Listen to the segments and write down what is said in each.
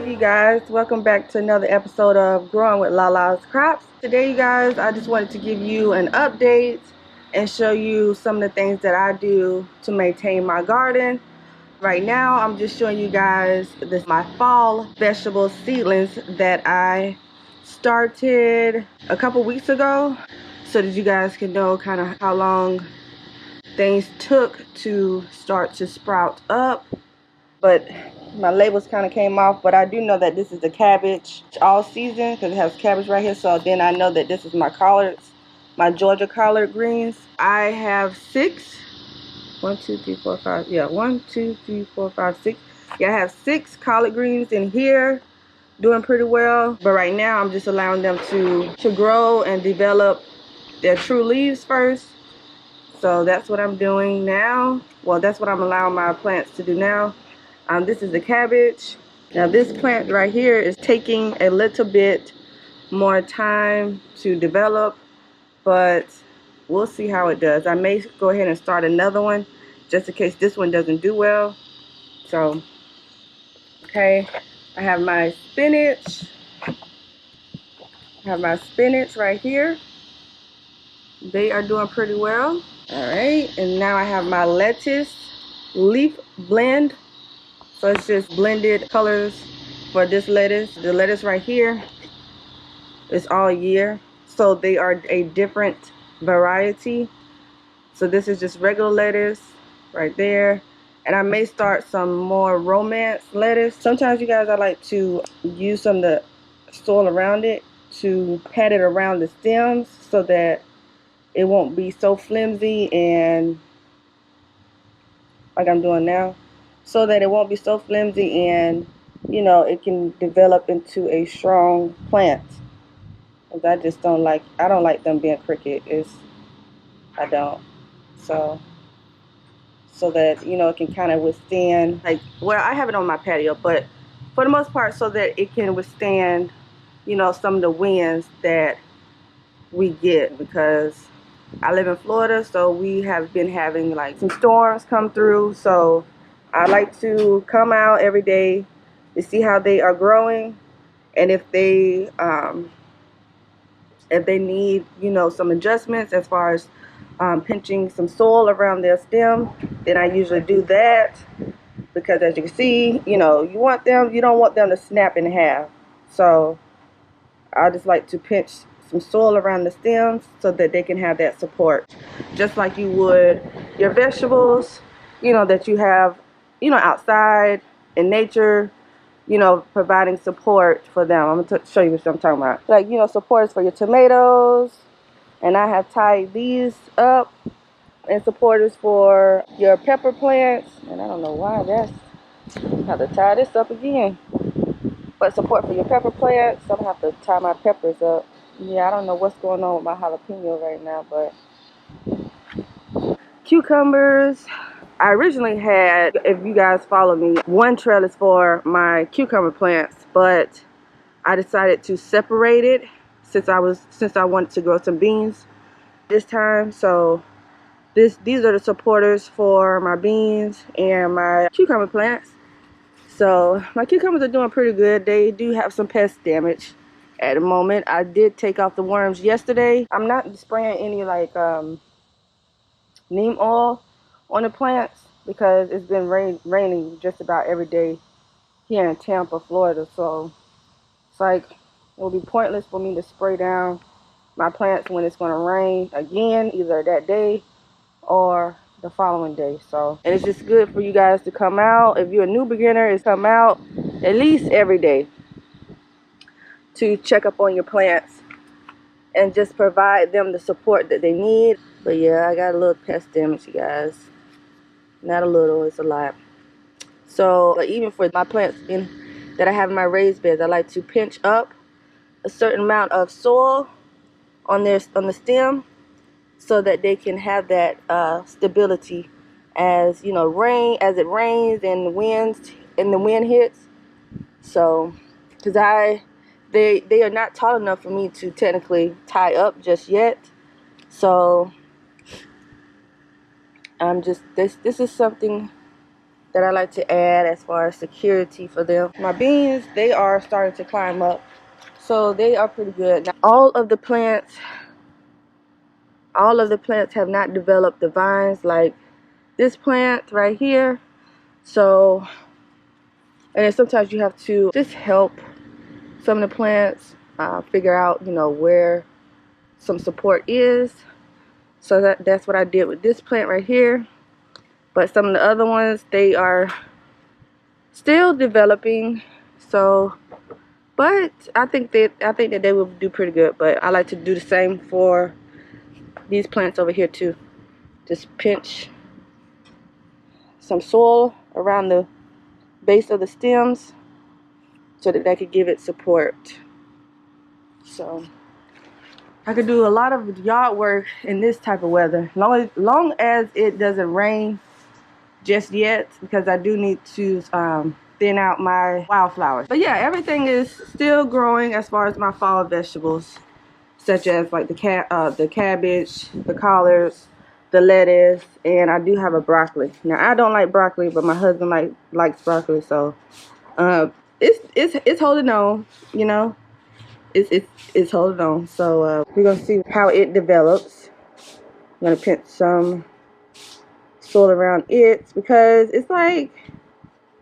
up, you guys? Welcome back to another episode of Growing with Lalascrops. Today, you guys, I just wanted to give you an update and show you some of the things that I do to maintain my garden. Right now, I'm just showing you guys my fall vegetable seedlings that I started a couple weeks ago, so that you guys can know kind of how long things took to start to sprout up. But my labels kind of came off, but I do know that this is the cabbage all season because it has cabbage right here. So then I know that this is my collards, my Georgia collard greens. I have 6. 1, 2, 3, 4, 5. Yeah, 1, 2, 3, 4, 5, 6. Yeah, I have 6 collard greens in here, doing pretty well. But right now I'm just allowing them to grow and develop their true leaves first. So that's what I'm doing now. Well, that's what I'm allowing my plants to do now. This is the cabbage. Now this plant right here is taking a little bit more time to develop, but we'll see how it does. I may go ahead and start another one just in case this one doesn't do well. So, okay, I have my spinach. Right here. They are doing pretty well. All right, and now I have my lettuce leaf blend. So it's just blended colors for this lettuce. The lettuce right here is all year. So they are a different variety. So this is just regular lettuce right there. And I may start some more romance lettuce. Sometimes, you guys, I like to use some of the soil around it to pat it around the stems so that it won't be so flimsy, and like I'm doing now, so that it won't be so flimsy and, you know, it can develop into a strong plant. Because I don't like them being crooked. I don't. So that, you know, it can kind of withstand, like, well, I have it on my patio, but for the most part, so that it can withstand, you know, some of the winds that we get, because I live in Florida, so we have been having like some storms come through. So I like to come out every day to see how they are growing, and if they need, you know, some adjustments as far as pinching some soil around their stem, then I usually do that, because as you can see, you know, you don't want them to snap in half. So I just like to pinch some soil around the stems so that they can have that support, just like you would your vegetables, you know, that you have, you know, outside in nature, you know, providing support for them. I'm going to show you what I'm talking about. Like, you know, supports for your tomatoes, and I have tied these up, and supporters for your pepper plants. And I don't know why I have to tie this up again. But support for your pepper plants. I'm going to have to tie my peppers up. Yeah, I don't know what's going on with my jalapeno right now, but cucumbers. I originally had, if you guys follow me, one trellis for my cucumber plants, but I decided to separate it since I wanted to grow some beans this time. So these are the supporters for my beans and my cucumber plants. So my cucumbers are doing pretty good. They do have some pest damage at the moment. I did take off the worms yesterday. I'm not spraying any like neem oil on the plants because it's been raining just about every day here in Tampa, Florida. So it's like it will be pointless for me to spray down my plants when it's going to rain again, either that day or the following day. So, and it's just good for you guys to come out. If you're a new beginner, is come out at least every day to check up on your plants and just provide them the support that they need. But yeah, I got a little pest damage, you guys. Not a little, it's a lot. So even for my plants that I have in my raised beds, I like to pinch up a certain amount of soil on the stem so that they can have that stability as, you know, as it rains and the wind hits. So because they are not tall enough for me to technically tie up just yet. So I'm just this is something that I like to add as far as security for them. My beans, they are starting to climb up, so they are pretty good. Now, all of the plants have not developed the vines like this plant right here. So, and then sometimes you have to just help some of the plants figure out, you know, where some support is. So that's what I did with this plant right here. But some of the other ones, they are still developing. So, but I think that they will do pretty good. But I like to do the same for these plants over here too. Just pinch some soil around the base of the stems so that they could give it support. So I could do a lot of yard work in this type of weather, long as it doesn't rain just yet, because I do need to thin out my wildflowers. But yeah, everything is still growing as far as my fall vegetables, such as like the cabbage, the collards, the lettuce, and I do have a broccoli. Now I don't like broccoli, but my husband likes broccoli, so it's holding on, you know. It's holding on. So we're gonna see how it develops. I'm gonna pinch some soil around it, because it's like,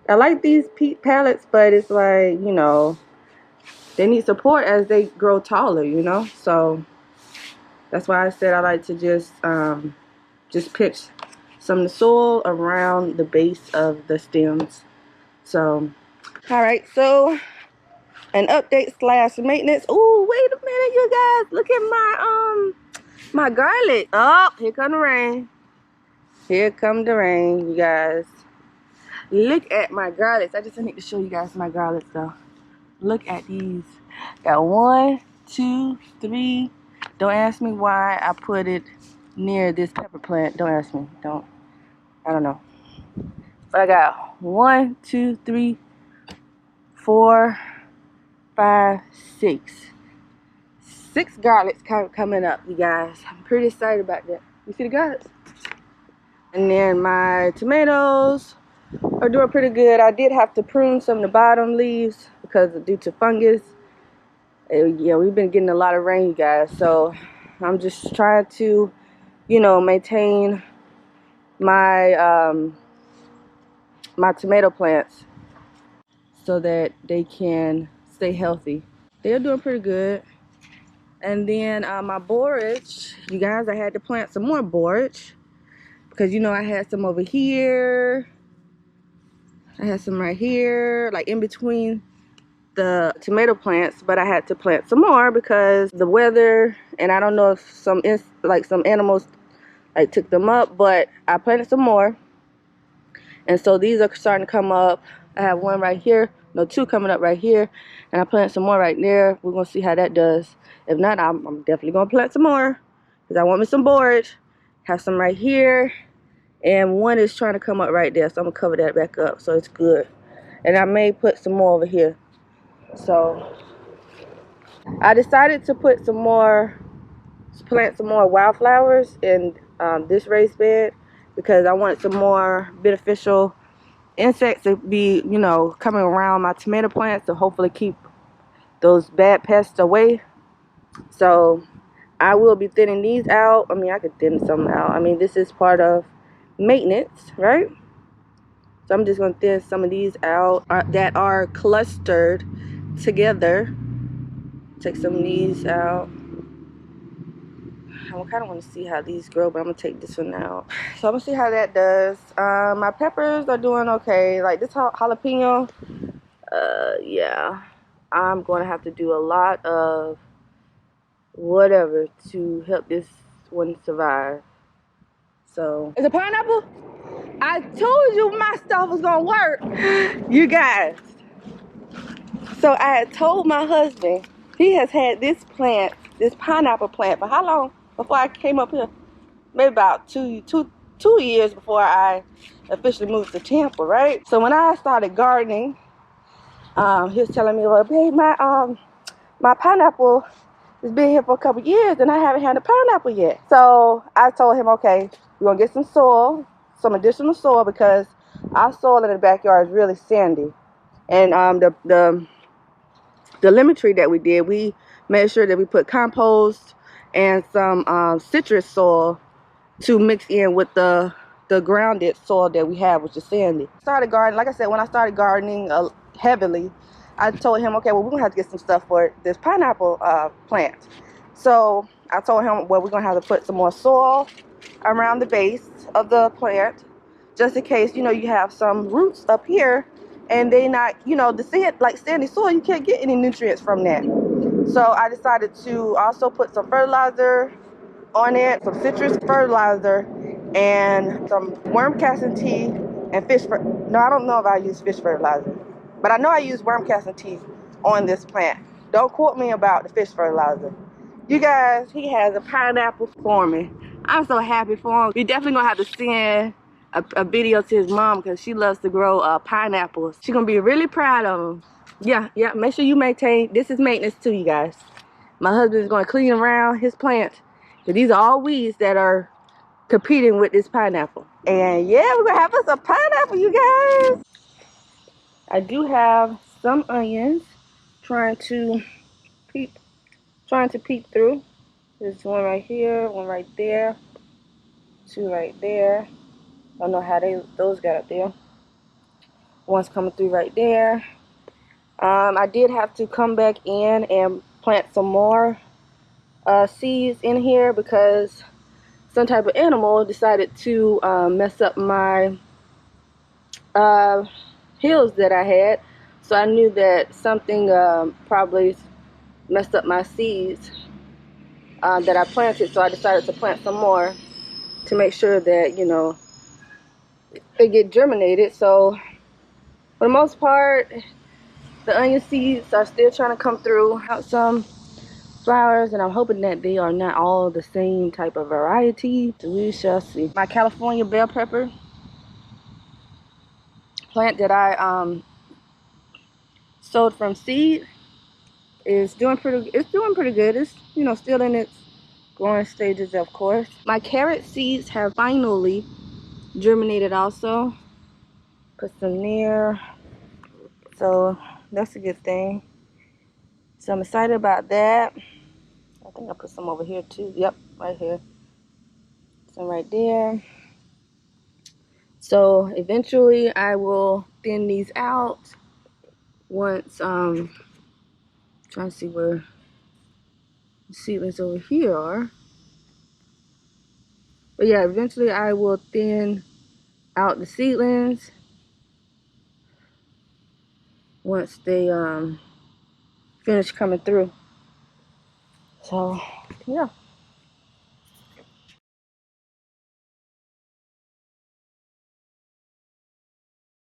I like these peat pallets, but it's like, you know, they need support as they grow taller, you know. So that's why I said I like to just pinch some of the soil around the base of the stems. So, all right, so an update / maintenance. Oh, wait a minute, you guys, look at my garlic. Oh, here come the rain. Here come the rain, you guys. Look at my garlics. I just need to show you guys my garlics though. Look at these. Got 1, 2, 3. Don't ask me why I put it near this pepper plant. Don't ask me. I don't know. But I got 1, 2, 3, 4, 5, 6. 6 garlics coming up, you guys. I'm pretty excited about that. You see the garlics? And then my tomatoes are doing pretty good. I did have to prune some of the bottom leaves because due to fungus. Yeah, we've been getting a lot of rain, you guys. So I'm just trying to, you know, maintain my my tomato plants so that they can stay healthy. They're doing pretty good. And then my borage, you guys, I had to plant some more borage because, you know, I had some over here. I had some right here, like in between the tomato plants, but I had to plant some more because the weather, and I don't know if some animals like took them up, but I planted some more. And so these are starting to come up. I have one right here, no, 2 coming up right here, and I planted some more right there. We're gonna see how that does. If not, I'm definitely gonna plant some more because I want me some borage. Have some right here, and one is trying to come up right there, so I'm gonna cover that back up so it's good. And I may put some more over here. So I decided to plant some more wildflowers in this raised bed because I wanted some more beneficial insects to be, you know, coming around my tomato plants to hopefully keep those bad pests away. So I will be thinning these out. I mean, I could thin some out. I mean, this is part of maintenance, right? So I'm just going to thin some of these out that are clustered together. Take some of these out. I kind of want to see how these grow, but I'm going to take this one out. So I'm going to see how that does. My peppers are doing okay. Like this jalapeno, yeah. I'm going to have to do a lot of whatever to help this one survive. So, is it pineapple? I told you my stuff was going to work. You guys. So I had told my husband, he has had this plant, this pineapple plant, for how long before I came up here? Maybe about two years before I officially moved to Tampa, right? So when I started gardening, he was telling me, well, babe, my pineapple has been here for a couple years and I haven't had a pineapple yet. So I told him, okay, we're gonna get some soil, some additional soil, because our soil in the backyard is really sandy. And the lemon tree that we did, we made sure that we put compost and some citrus soil to mix in with the grounded soil that we have, which is sandy. Started gardening, like I said, when I started gardening heavily, I told him, okay, well, we're gonna have to get some stuff for this pineapple plant. So I told him, well, we're gonna have to put some more soil around the base of the plant, just in case, you know, you have some roots up here and they not, you know, the sand, like sandy soil, you can't get any nutrients from that. So I decided to also put some fertilizer on it, some citrus fertilizer, and some worm casting tea and no, I don't know if I use fish fertilizer, but I know I use worm casting tea on this plant. Don't quote me about the fish fertilizer. You guys, he has a pineapple for me. I'm so happy for him. We definitely gonna have to send a video to his mom because she loves to grow pineapples. She's gonna be really proud of him. Yeah, make sure you maintain. This is maintenance too, you guys. My husband is gonna clean around his plants, because these are all weeds that are competing with this pineapple. And yeah, we're gonna have us a pineapple, you guys. I do have some onions trying to peep through. There's one right here, one right there, two right there. I don't know how those got up there. One's coming through right there. I did have to come back in and plant some more seeds in here because some type of animal decided to mess up my hills that I had. So I knew that something probably messed up my seeds that I planted. So I decided to plant some more to make sure that, you know, they get germinated. So for the most part, the onion seeds are still trying to come through. Out some flowers, and I'm hoping that they are not all the same type of variety. So we shall see. My California bell pepper plant that I sowed from seed is doing pretty. It's doing pretty good. It's, you know, still in its growing stages, of course. My carrot seeds have finally germinated also. Put some there, so that's a good thing. So I'm excited about that. I think I put some over here too. Yep, right here. Some right there. So eventually I will thin these out once trying to see where the seedlings over here are. But yeah, eventually I will thin out the seedlings once they finish coming through. So yeah.